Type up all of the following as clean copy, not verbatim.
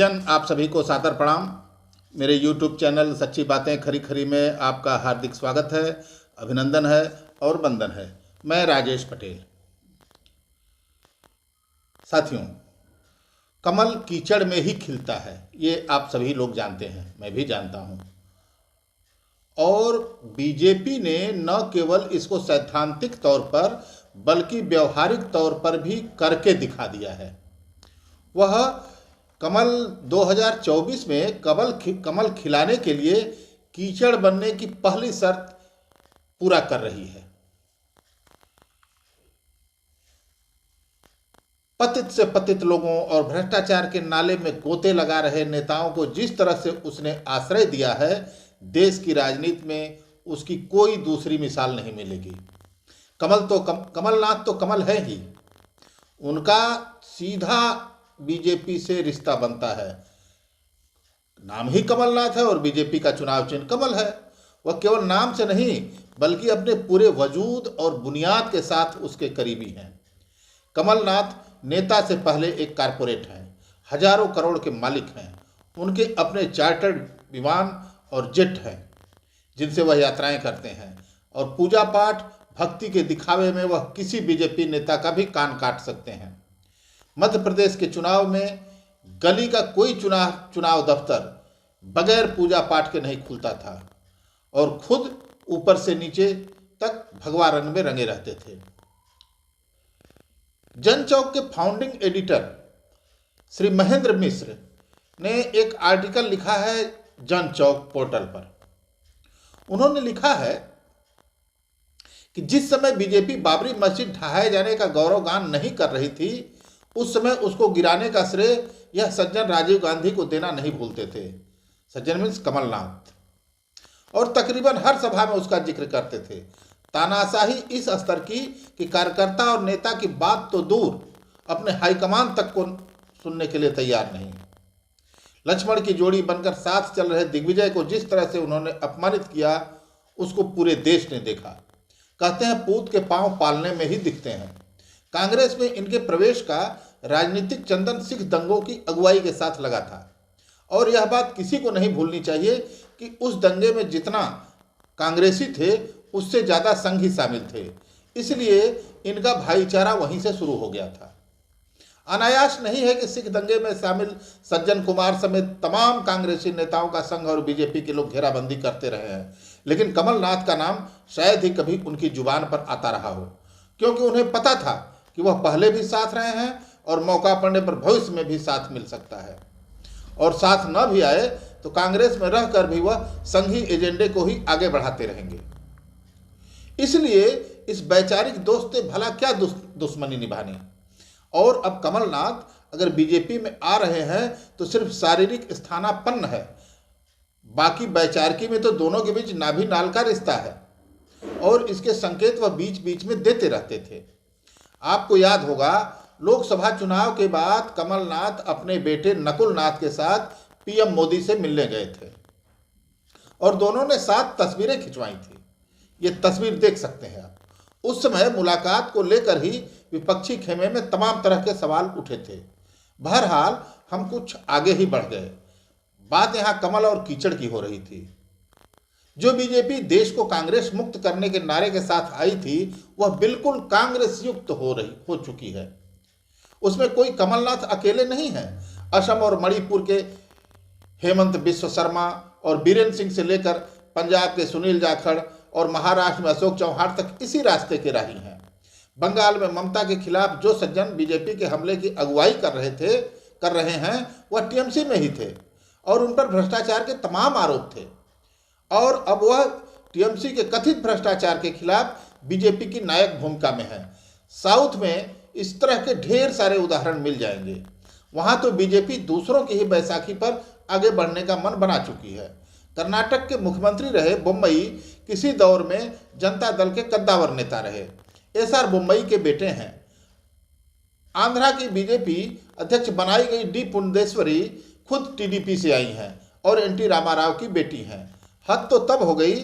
सज्जन, आप सभी को सादर प्रणाम। मेरे YouTube चैनल सच्ची बातें खरी खरी में आपका हार्दिक स्वागत है, अभिनंदन है और वंदन है। मैं राजेश पटेल। साथियों, कमल कीचड़ में ही खिलता है, ये आप सभी लोग जानते हैं, मैं भी जानता हूँ। और बीजेपी ने न केवल इसको सैद्धांतिक तौर पर बल्कि व्यवहारिक तौर पर भी करके दिखा दिया है। वह कमल 2024 में कमल खिलाने के लिए कीचड़ बनने की पहली शर्त पूरा कर रही है। पतित से पतित लोगों और भ्रष्टाचार के नाले में गोते लगा रहे नेताओं को जिस तरह से उसने आश्रय दिया है, देश की राजनीति में उसकी कोई दूसरी मिसाल नहीं मिलेगी। कमलनाथ तो कमल है ही, उनका सीधा बीजेपी से रिश्ता बनता है। नाम ही कमलनाथ है और बीजेपी का चुनाव चिन्ह कमल है। वह केवल नाम से नहीं बल्कि अपने पूरे वजूद और बुनियाद के साथ उसके करीबी हैं। कमलनाथ नेता से पहले एक कारपोरेट हैं, हजारों करोड़ के मालिक हैं। उनके अपने चार्टर्ड विमान और जेट हैं जिनसे वह यात्राएं करते हैं, और पूजा पाठ भक्ति के दिखावे में वह किसी बीजेपी नेता का भी कान काट सकते हैं। मध्य प्रदेश के चुनाव में गली का कोई चुनाव दफ्तर बगैर पूजा पाठ के नहीं खुलता था और खुद ऊपर से नीचे तक भगवा रंग में रंगे रहते थे। जनचौक के फाउंडिंग एडिटर श्री महेंद्र मिश्र ने एक आर्टिकल लिखा है जनचौक पोर्टल पर। उन्होंने लिखा है कि जिस समय बीजेपी बाबरी मस्जिद ढहाए जाने का गौरवगान नहीं कर रही थी, उस समय उसको गिराने का श्रेय यह सज्जन राजीव गांधी को देना नहीं भूलते थे। सज्जन मीन्स कमलनाथ। और तकरीबन हर सभा में उसका जिक्र करते थे। तानाशाही इस स्तर की कि कार्यकर्ता और नेता की बात तो दूर, अपने हाईकमान तक को सुनने के लिए तैयार नहीं। लक्ष्मण की जोड़ी बनकर साथ चल रहे दिग्विजय को जिस तरह से उन्होंने अपमानित किया, उसको पूरे देश ने देखा। कहते हैं पूत के पांव पालने में ही दिखते हैं। कांग्रेस में इनके प्रवेश का राजनीतिक चंदन सिख दंगों की अगुवाई के साथ लगा था, और यह बात किसी को नहीं भूलनी चाहिए कि उस दंगे में जितना कांग्रेसी थे उससे ज़्यादा संघ ही शामिल थे। इसलिए इनका भाईचारा वहीं से शुरू हो गया था। अनायास नहीं है कि सिख दंगे में शामिल सज्जन कुमार समेत तमाम कांग्रेसी नेताओं का संघ और बीजेपी के लोग घेराबंदी करते रहे हैं, लेकिन कमलनाथ का नाम शायद ही कभी उनकी जुबान पर आता रहा हो, क्योंकि उन्हें पता था कि वह पहले भी साथ रहे हैं और मौका पड़ने पर भविष्य में भी साथ मिल सकता है। और साथ न भी आए तो कांग्रेस में रहकर भी वह संघी एजेंडे को ही आगे बढ़ाते रहेंगे। इसलिए इस वैचारिक दोस्त से भला क्या दुश्मनी निभानी। और अब कमलनाथ अगर बीजेपी में आ रहे हैं तो सिर्फ शारीरिक स्थानापन्न है, बाकी वैचारिकी में तो दोनों के बीच नाभि नाल का रिश्ता है, और इसके संकेत वह बीच बीच में देते रहते थे। आपको याद होगा, लोकसभा चुनाव के बाद कमलनाथ अपने बेटे नकुल नाथ के साथ पीएम मोदी से मिलने गए थे और दोनों ने साथ तस्वीरें खिंचवाई थी। ये तस्वीर देख सकते हैं आप। उस समय मुलाकात को लेकर ही विपक्षी खेमे में तमाम तरह के सवाल उठे थे। बहरहाल हम कुछ आगे ही बढ़ गए। बात यहाँ कमल और कीचड़ की हो रही थी। जो बीजेपी देश को कांग्रेस मुक्त करने के नारे के साथ आई थी, वह बिल्कुल कांग्रेस युक्त हो चुकी है। उसमें कोई कमलनाथ अकेले नहीं है। असम और मणिपुर के हेमंत बिश्व शर्मा और बीरेन सिंह से लेकर पंजाब के सुनील जाखड़ और महाराष्ट्र में अशोक चौहान तक इसी रास्ते के राही हैं। बंगाल में ममता के खिलाफ जो सज्जन बीजेपी के हमले की अगुवाई कर रहे हैं, वह टीएमसी में ही थे और उन पर भ्रष्टाचार के तमाम आरोप थे, और अब वह टीएमसी के कथित भ्रष्टाचार के खिलाफ बीजेपी की नायक भूमिका में है। साउथ में इस तरह के ढेर सारे उदाहरण मिल जाएंगे। वहां तो बीजेपी दूसरों की ही बैसाखी पर आगे बढ़ने का मन बना चुकी है। कर्नाटक के मुख्यमंत्री रहे बोम्मई किसी दौर में जनता दल के कद्दावर नेता रहे। एसआर बोम्मई के बेटे हैं। आंध्रा की बीजेपी अध्यक्ष बनाई गई डी पुंडेश्वरी खुद टीडीपी से आई हैं और एनटी रामाराव की बेटी हैं। हद तो तब हो गई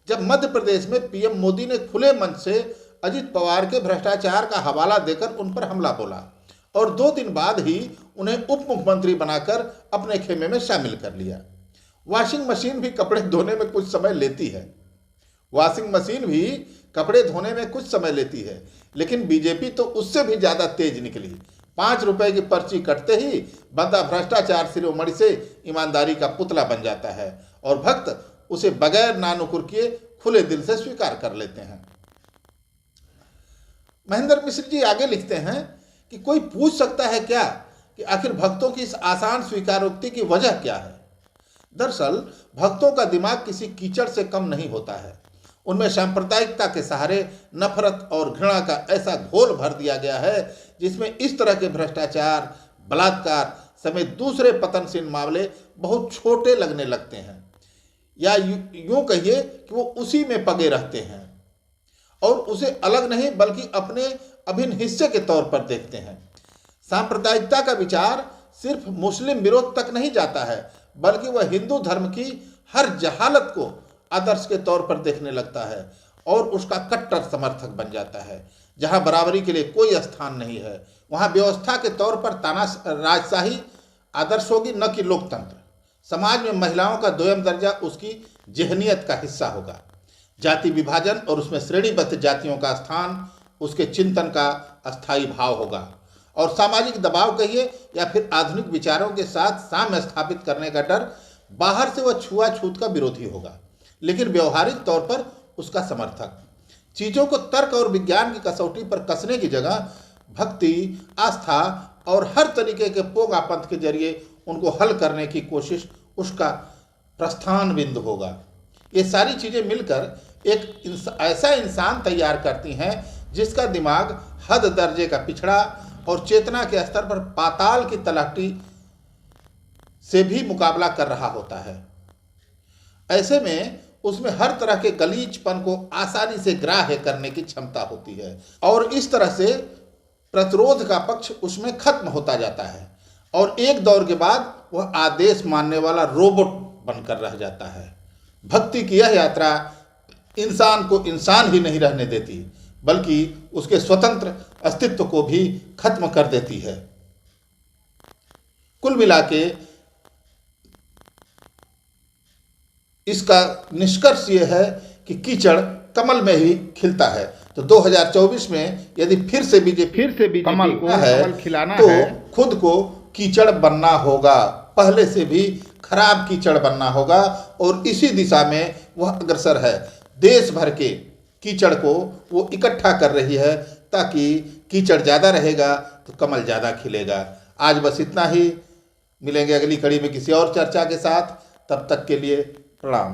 जब मध्य प्रदेश में पीएम मोदी ने खुले मंच से अजित पवार के भ्रष्टाचार का हवाला देकर उन पर हमला बोला और 2 दिन बाद ही उन्हें उप मुख्यमंत्री बनाकर अपने खेमे में शामिल कर लिया। वॉशिंग मशीन भी कपड़े धोने में कुछ समय लेती है। वॉशिंग मशीन भी कपड़े धोने में कुछ समय लेती है, लेकिन बीजेपी तो उससे भी ज्यादा तेज निकली। 5 रुपए की पर्ची कटते ही बंदा भ्रष्टाचार शिरोमणि से ईमानदारी का पुतला बन जाता है और भक्त उसे बगैर नानुकुर किए खुले दिल से स्वीकार कर लेते हैं। महेंद्र मिश्र जी आगे लिखते हैं कि कोई पूछ सकता है क्या कि आखिर भक्तों की इस आसान स्वीकारोक्ति की वजह क्या है। दरअसल भक्तों का दिमाग किसी कीचड़ से कम नहीं होता है। उनमें सांप्रदायिकता के सहारे नफरत और घृणा का ऐसा घोल भर दिया गया है जिसमें इस तरह के भ्रष्टाचार, बलात्कार समेत दूसरे पतनशील मामले बहुत छोटे लगने लगते हैं, या यूं कहिए कि वो उसी में पगे रहते हैं और उसे अलग नहीं बल्कि अपने अभिन्न हिस्से के तौर पर देखते हैं। सांप्रदायिकता का विचार सिर्फ मुस्लिम विरोध तक नहीं जाता है, बल्कि वह हिंदू धर्म की हर जहालत को आदर्श के तौर पर देखने लगता है और उसका कट्टर समर्थक बन जाता है। जहां बराबरी के लिए कोई स्थान नहीं है, वहां व्यवस्था के तौर पर राजशाही आदर्श होगी, न कि लोकतंत्र। समाज में महिलाओं का दोयम दर्जा उसकी जेहनियत का हिस्सा होगा। जाति विभाजन और उसमें श्रेणीबद्ध जातियों का स्थान उसके चिंतन का अस्थायी भाव होगा। और सामाजिक दबाव कहिए या फिर आधुनिक विचारों के साथ साम्य स्थापित करने का डर, बाहर से वह छुआछूत का विरोधी होगा, लेकिन व्यवहारिक तौर पर उसका समर्थक। चीजों को तर्क और विज्ञान की कसौटी पर कसने की जगह भक्ति, आस्था और हर तरीके के पोगापंथ के जरिए उनको हल करने की कोशिश उसका प्रस्थान बिंदु होगा। ये सारी चीजें मिलकर एक ऐसा इंसान तैयार करती हैं जिसका दिमाग हद दर्जे का पिछड़ा और चेतना के स्तर पर पाताल की तलहटी से भी मुकाबला कर रहा होता है। ऐसे में उसमें हर तरह के गलीचपन को आसानी से ग्राह्य करने की क्षमता होती है और इस तरह से प्रतिरोध का पक्ष उसमें खत्म होता जाता है और एक दौर के बाद वह आदेश मानने वाला रोबोट बनकर रह जाता है। भक्ति की यह यात्रा इंसान को इंसान ही नहीं रहने देती, बल्कि उसके स्वतंत्र अस्तित्व को भी खत्म कर देती है। कुल मिला के इसका निष्कर्ष यह है कि कीचड़ कमल में ही खिलता है। तो 2024 में यदि फिर से बीजेपी कमल को कमल खिलाना तो है, खुद को कीचड़ बनना होगा, पहले से भी खराब कीचड़ बनना होगा और इसी दिशा में वह अग्रसर है। देश भर के कीचड़ को वो इकट्ठा कर रही है ताकि कीचड़ ज़्यादा रहेगा तो कमल ज़्यादा खिलेगा। आज बस इतना ही। मिलेंगे अगली कड़ी में किसी और चर्चा के साथ। तब तक के लिए प्रणाम।